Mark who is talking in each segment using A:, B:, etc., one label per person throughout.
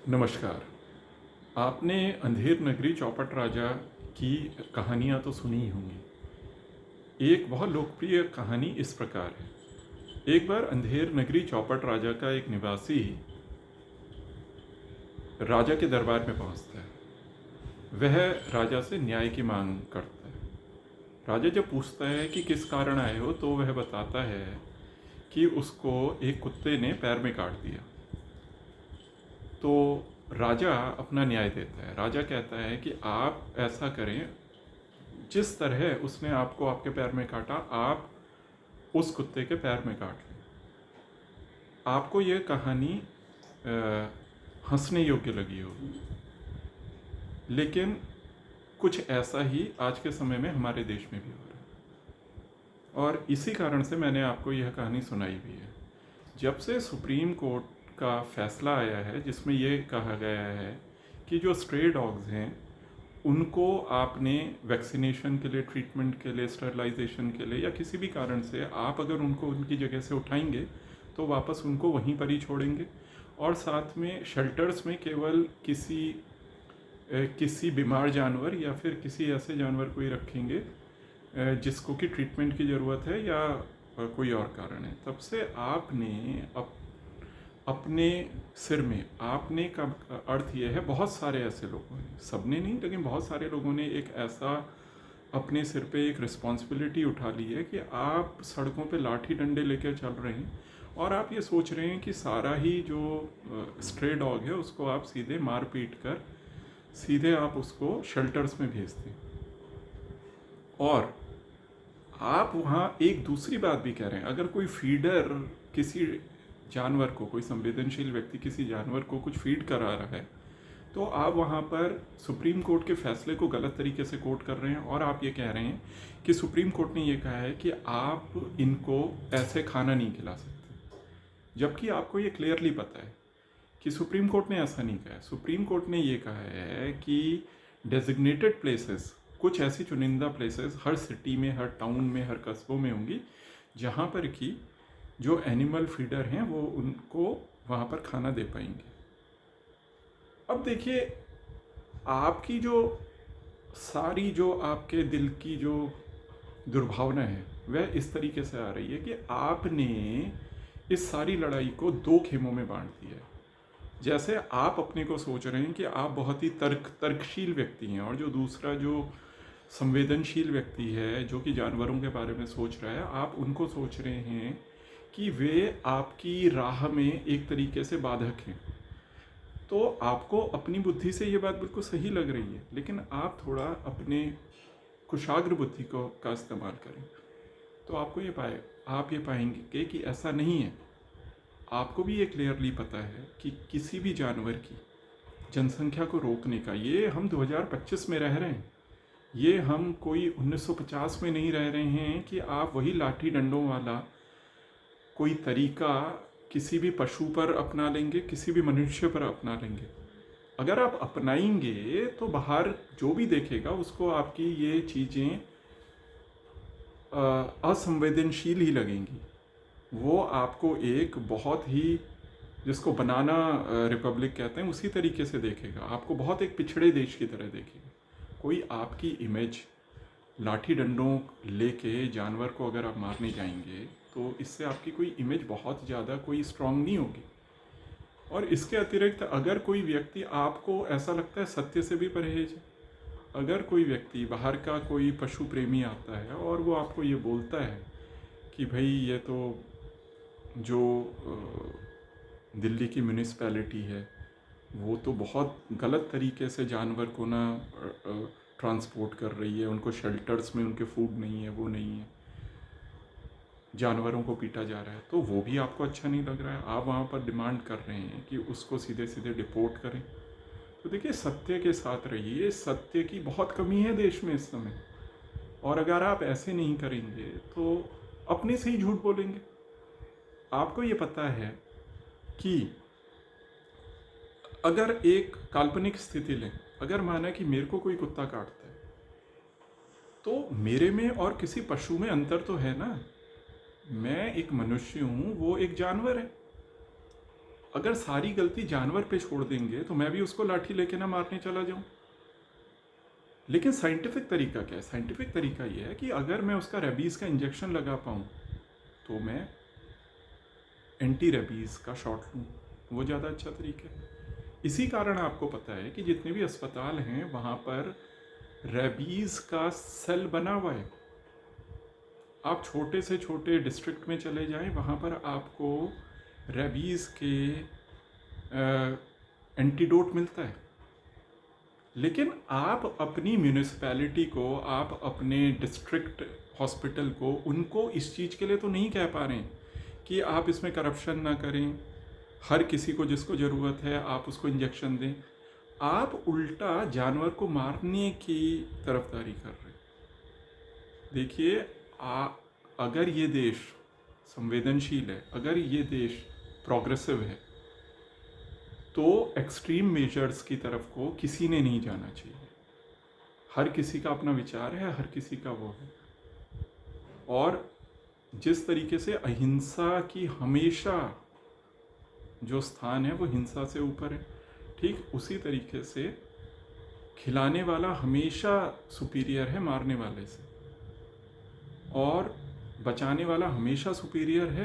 A: नमस्कार। आपने अंधेर नगरी चौपट राजा की कहानियाँ तो सुनी ही होंगी। एक बहुत लोकप्रिय कहानी इस प्रकार है। एक बार अंधेर नगरी चौपट राजा का एक निवासी राजा के दरबार में पहुंचता है। वह राजा से न्याय की मांग करता है। राजा जब पूछता है कि किस कारण आए हो, तो वह बताता है कि उसको एक कुत्ते ने पैर में काट दिया। तो राजा अपना न्याय देता है। राजा कहता है कि आप ऐसा करें, जिस तरह उसने आपको आपके पैर में काटा, आप उस कुत्ते के पैर में काट लें। आपको यह कहानी हंसने योग्य लगी होगी, लेकिन कुछ ऐसा ही आज के समय में हमारे देश में भी हो रहा है, और इसी कारण से मैंने आपको यह कहानी सुनाई भी है। जब से सुप्रीम कोर्ट का फैसला आया है, जिसमें यह कहा गया है कि जो स्ट्रे डॉग्स हैं उनको आपने वैक्सीनेशन के लिए, ट्रीटमेंट के लिए, स्टरलाइजेशन के लिए या किसी भी कारण से आप अगर उनको उनकी जगह से उठाएंगे तो वापस उनको वहीं पर ही छोड़ेंगे, और साथ में शेल्टर्स में केवल किसी बीमार जानवर या फिर किसी ऐसे जानवर को ही रखेंगे जिसको कि ट्रीटमेंट की ज़रूरत है या कोई और कारण है। तब से आपने अपने सिर में, आपने का अर्थ यह है, बहुत सारे ऐसे लोगों ने, सबने नहीं लेकिन बहुत सारे लोगों ने एक ऐसा अपने सिर पे एक रिस्पॉन्सिबिलिटी उठा ली है कि आप सड़कों पे लाठी डंडे लेकर चल रहे हैं और आप ये सोच रहे हैं कि सारा ही जो स्ट्रे डॉग है उसको आप सीधे मार पीट कर सीधे आप उसको शेल्टर्स में भेज दें। और आप वहाँ एक दूसरी बात भी कह रहे हैं, अगर कोई फीडर किसी जानवर को, कोई संवेदनशील व्यक्ति किसी जानवर को कुछ फीड करा रहा है, तो आप वहाँ पर सुप्रीम कोर्ट के फैसले को गलत तरीके से कोट कर रहे हैं, और आप ये कह रहे हैं कि सुप्रीम कोर्ट ने ये कहा है कि आप इनको ऐसे खाना नहीं खिला सकते, जबकि आपको ये क्लियरली पता है कि सुप्रीम कोर्ट ने ऐसा नहीं कहा है। सुप्रीम कोर्ट ने ये कहा है कि डेजिग्नेटेड प्लेसेस, कुछ ऐसी चुनिंदा प्लेसेस हर सिटी में, हर टाउन में, हर कस्बों में होंगी, जहाँ पर कि जो एनिमल फीडर हैं वो उनको वहाँ पर खाना दे पाएंगे। अब देखिए, आपकी जो सारी जो आपके दिल की जो दुर्भावना है वह इस तरीके से आ रही है कि आपने इस सारी लड़ाई को दो खेमों में बांट दिया है। जैसे आप अपने को सोच रहे हैं कि आप बहुत ही तर्कशील व्यक्ति हैं, और जो दूसरा जो संवेदनशील व्यक्ति है जो कि जानवरों के बारे में सोच रहा है, आप उनको सोच रहे हैं कि वे आपकी राह में एक तरीके से बाधक हैं। तो आपको अपनी बुद्धि से ये बात बिल्कुल सही लग रही है, लेकिन आप थोड़ा अपने कुशाग्र बुद्धि का इस्तेमाल करें तो आप ये पाएंगे कि ऐसा नहीं है। आपको भी ये क्लियरली पता है कि किसी भी जानवर की जनसंख्या को रोकने का, ये हम 2025 में रह रहे हैं, ये हम कोई 1950 में नहीं रह रहे हैं कि आप वही लाठी डंडों वाला कोई तरीका किसी भी पशु पर अपना लेंगे, किसी भी मनुष्य पर अपना लेंगे। अगर आप अपनाएंगे तो बाहर जो भी देखेगा उसको आपकी ये चीज़ें असंवेदनशील ही लगेंगी। वो आपको एक बहुत ही, जिसको बनाना रिपब्लिक कहते हैं, उसी तरीके से देखेगा, आपको बहुत एक पिछड़े देश की तरह देखेगा। कोई आपकी इमेज लाठी डंडों लेके जानवर को अगर आप मारने जाएंगे तो इससे आपकी कोई इमेज बहुत ज़्यादा कोई स्ट्रांग नहीं होगी। और इसके अतिरिक्त अगर कोई व्यक्ति, आपको ऐसा लगता है सत्य से भी परहेज है, अगर कोई व्यक्ति बाहर का कोई पशु प्रेमी आता है और वो आपको ये बोलता है कि भाई ये तो जो दिल्ली की म्यूनिसपैलिटी है वो तो बहुत गलत तरीके से जानवर को ना ट्रांसपोर्ट कर रही है, उनको शेल्टर्स में उनके फूड नहीं है, वो नहीं है, जानवरों को पीटा जा रहा है, तो वो भी आपको अच्छा नहीं लग रहा है। आप वहाँ पर डिमांड कर रहे हैं कि उसको सीधे सीधे डिपोर्ट करें। तो देखिए, सत्य के साथ रहिए। सत्य की बहुत कमी है देश में इस समय, और अगर आप ऐसे नहीं करेंगे तो अपने से ही झूठ बोलेंगे। आपको ये पता है कि अगर एक काल्पनिक स्थिति लें, अगर माना कि मेरे को कोई कुत्ता काटता है, तो मेरे में और किसी पशु में अंतर तो है ना। मैं एक मनुष्य हूँ, वो एक जानवर है। अगर सारी गलती जानवर पे छोड़ देंगे तो मैं भी उसको लाठी लेके ना मारने चला जाऊं। लेकिन साइंटिफिक तरीका क्या है? साइंटिफिक तरीका ये है कि अगर मैं उसका रेबीज़ का इंजेक्शन लगा पाऊँ तो मैं एंटी रेबीज़ का शॉट लूँ, वो ज़्यादा अच्छा तरीका है। इसी कारण आपको पता है कि जितने भी अस्पताल हैं वहाँ पर रेबीज़ का सेल बना हुआ है। आप छोटे से छोटे डिस्ट्रिक्ट में चले जाएं, वहाँ पर आपको रेबीज़ के एंटीडोट मिलता है। लेकिन आप अपनी म्यूनिसिपैलिटी को, आप अपने डिस्ट्रिक्ट हॉस्पिटल को, उनको इस चीज़ के लिए तो नहीं कह पा रहे हैं कि आप इसमें करप्शन ना करें, हर किसी को जिसको ज़रूरत है आप उसको इंजेक्शन दें। आप उल्टा जानवर को मारने की तरफदारी कर रहे हैं। देखिए, अगर ये देश संवेदनशील है, अगर ये देश प्रोग्रेसिव है, तो एक्सट्रीम मेजर्स की तरफ को किसी ने नहीं जाना चाहिए। हर किसी का अपना विचार है, हर किसी का वो है। और जिस तरीके से अहिंसा की हमेशा जो स्थान है वो हिंसा से ऊपर है, ठीक उसी तरीके से खिलाने वाला हमेशा सुपीरियर है मारने वाले से, और बचाने वाला हमेशा सुपीरियर है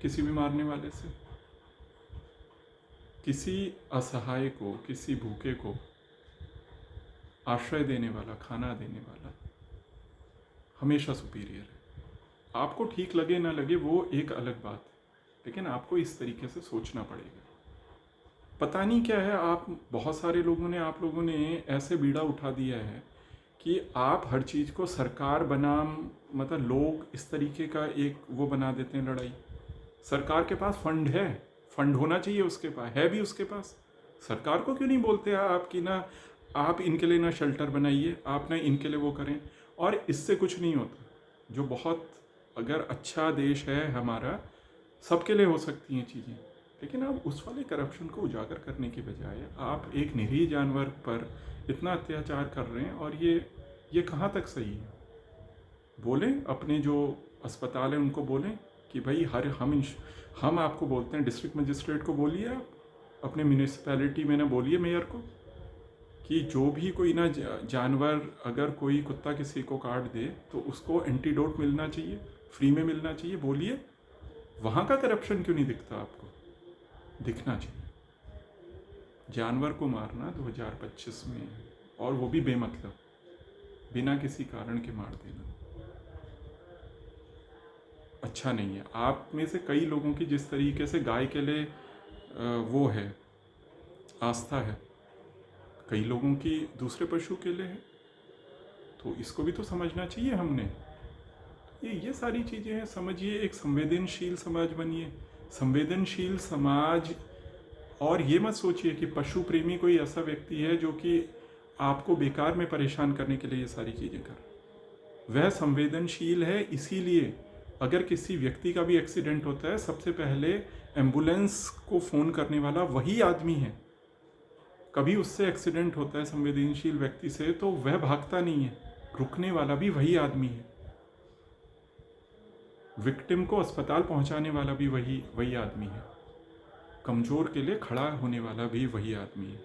A: किसी भी मारने वाले से। किसी असहाय को, किसी भूखे को आश्रय देने वाला, खाना देने वाला हमेशा सुपीरियर है। आपको ठीक लगे ना लगे वो एक अलग बात है, लेकिन आपको इस तरीके से सोचना पड़ेगा। पता नहीं क्या है, आप बहुत सारे लोगों ने, आप लोगों ने ऐसे बीड़ा उठा दिया है कि आप हर चीज़ को सरकार बनाम, मतलब लोग इस तरीके का एक वो बना देते हैं लड़ाई। सरकार के पास फंड है, फंड होना चाहिए उसके पास, है भी उसके पास। सरकार को क्यों नहीं बोलते आप कि ना आप इनके लिए ना शेल्टर बनाइए, आप ना इनके लिए वो करें, और इससे कुछ नहीं होता। जो बहुत अगर अच्छा देश है हमारा, सबके लिए हो सकती हैं चीज़ें, लेकिन आप उस वाले करप्शन को उजागर करने की बजाय आप एक निरीह जानवर पर इतना अत्याचार कर रहे हैं। और ये कहाँ तक सही है? बोलें अपने जो अस्पताल हैं उनको बोलें कि भाई हम आपको बोलते हैं, डिस्ट्रिक्ट मजिस्ट्रेट को बोलिए, आप अपने म्यूनिसिपैलिटी में ना बोलिए मेयर को कि जो भी कोई ना जानवर, अगर कोई कुत्ता किसी को काट दे तो उसको एंटीडोट मिलना चाहिए, फ्री में मिलना चाहिए। बोलिए, वहाँ का करप्शन क्यों नहीं दिखता आपको? दिखना चाहिए। जानवर को मारना 2025 में, और वो भी बेमतलब, बिना किसी कारण के मार देना अच्छा नहीं है। आप में से कई लोगों की जिस तरीके से गाय के लिए वो है, आस्था है, कई लोगों की दूसरे पशु के लिए है, तो इसको भी तो समझना चाहिए हमने। ये सारी चीज़ें हैं। समझिए, एक संवेदनशील समाज बनिए, संवेदनशील समाज। और ये मत सोचिए कि पशु प्रेमी कोई ऐसा व्यक्ति है जो कि आपको बेकार में परेशान करने के लिए ये सारी चीज़ें कर। वह संवेदनशील है, इसीलिए अगर किसी व्यक्ति का भी एक्सीडेंट होता है, सबसे पहले एम्बुलेंस को फ़ोन करने वाला वही आदमी है। कभी उससे एक्सीडेंट होता है संवेदनशील व्यक्ति से, तो वह भागता नहीं है, रुकने वाला भी वही आदमी है। विक्टिम को अस्पताल पहुंचाने वाला भी वही आदमी है। कमज़ोर के लिए खड़ा होने वाला भी वही आदमी है।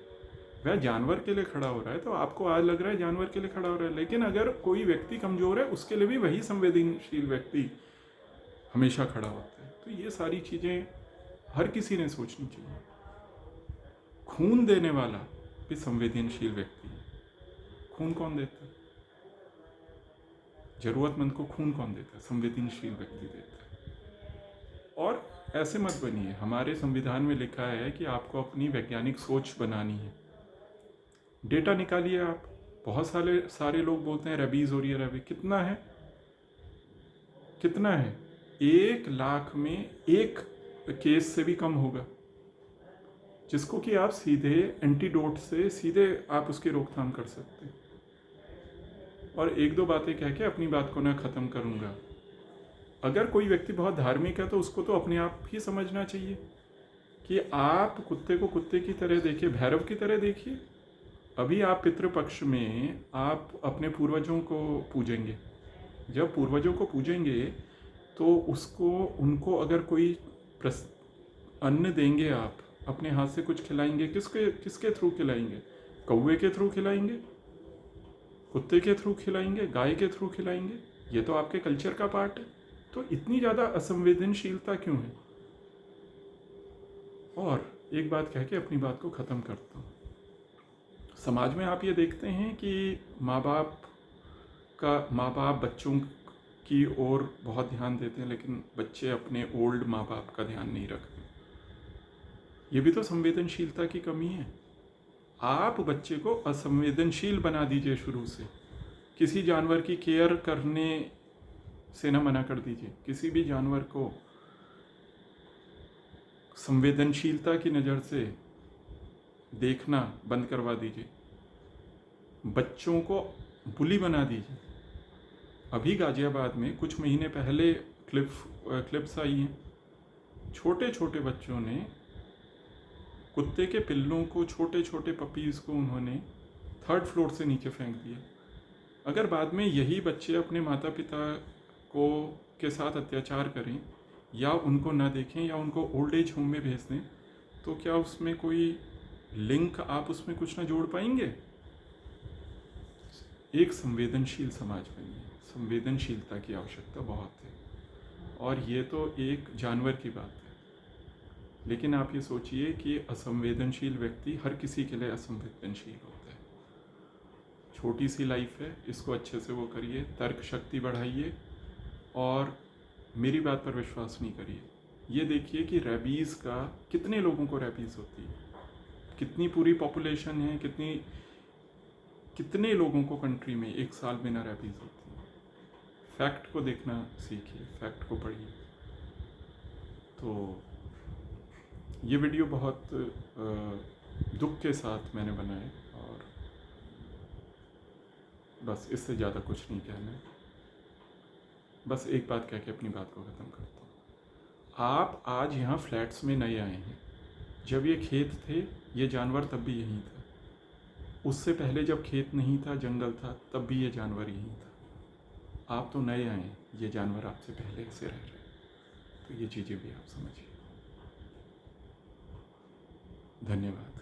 A: वह जानवर के लिए खड़ा हो रहा है, तो आपको आज लग रहा है जानवर के लिए खड़ा हो रहा है, लेकिन अगर कोई व्यक्ति कमज़ोर है, उसके लिए भी वही संवेदनशील व्यक्ति हमेशा खड़ा होता है। तो ये सारी चीज़ें हर किसी ने सोचनी चाहिए। खून देने वाला भी संवेदनशील व्यक्ति है। खून कौन देता है? ज़रूरतमंद को खून कौन देता है? संवेदनशील व्यक्ति देता है। और ऐसे मत बनिए। हमारे संविधान में लिखा है कि आपको अपनी वैज्ञानिक सोच बनानी है। डेटा निकालिए आप। बहुत सारे लोग बोलते हैं रेबीज़ हो रही है, रेबीज़ कितना है? 1 लाख में 1 केस से भी कम होगा, जिसको कि आप सीधे एंटीडोट से सीधे आप उसकी रोकथाम कर सकते हैं। और 1-2 बातें कह के अपनी बात को ना ख़त्म करूँगा। अगर कोई व्यक्ति बहुत धार्मिक है तो उसको तो अपने आप ही समझना चाहिए कि आप कुत्ते को कुत्ते की तरह देखिए, भैरव की तरह देखिए। अभी आप पितृपक्ष में आप अपने पूर्वजों को पूजेंगे। जब पूर्वजों को पूजेंगे तो उनको अगर कोई अन्न देंगे आप, अपने हाथ से कुछ खिलाएंगे, किसके किसके थ्रू खिलाएंगे? कौवे के थ्रू खिलाएंगे, कुत्ते के थ्रू खिलाएंगे, गाय के थ्रू खिलाएंगे? ये तो आपके कल्चर का पार्ट है। तो इतनी ज़्यादा असंवेदनशीलता क्यों है? और एक बात कह के अपनी बात को ख़त्म करता हूँ। समाज में आप ये देखते हैं कि माँ बाप बच्चों की ओर बहुत ध्यान देते हैं, लेकिन बच्चे अपने ओल्ड माँ बाप का ध्यान नहीं रखते। ये भी तो संवेदनशीलता की कमी है। आप बच्चे को असंवेदनशील बना दीजिए शुरू से। किसी जानवर की केयर करने से ना मना कर दीजिए, किसी भी जानवर को संवेदनशीलता की नज़र से देखना बंद करवा दीजिए। बच्चों को बुली बना दीजिए। अभी गाजियाबाद में कुछ महीने पहले क्लिप्स आई हैं, छोटे छोटे बच्चों ने कुत्ते के पिल्लों को, छोटे छोटे पपीज़ को उन्होंने 3rd फ्लोर से नीचे फेंक दिया। अगर बाद में यही बच्चे अपने माता पिता को के साथ अत्याचार करें या उनको ना देखें या उनको ओल्ड एज होम में भेज दें, तो क्या उसमें कोई लिंक आप उसमें कुछ ना जोड़ पाएंगे? एक संवेदनशील समाज बनिए। संवेदनशीलता की आवश्यकता बहुत है, और ये तो एक जानवर की बात है। लेकिन आप ये सोचिए कि असंवेदनशील व्यक्ति हर किसी के लिए असंवेदनशील होता है। छोटी सी लाइफ है, इसको अच्छे से वो करिए, तर्क शक्ति बढ़ाइए और मेरी बात पर विश्वास नहीं करिए। ये देखिए कि रेबीज़ का कितने लोगों को रेबीज़ होती है, कितनी पूरी पॉपुलेशन है, कितने लोगों को कंट्री में एक साल में ना रेबीज़ होती है। फैक्ट को देखना सीखिए, फैक्ट को पढ़िए। तो ये वीडियो बहुत दुख के साथ मैंने बनाया, और बस इससे ज़्यादा कुछ नहीं कहना है। बस एक बात कह के अपनी बात को ख़त्म करता हूँ। आप आज यहाँ फ्लैट्स में नए आए हैं। जब ये खेत थे, ये जानवर तब भी यहीं था। उससे पहले जब खेत नहीं था, जंगल था, तब भी ये जानवर यहीं था। आप तो नए आए हैं, ये जानवर आपसे पहले से रह रहे हैं। तो ये चीज़ें भी आप समझिए। धन्यवाद।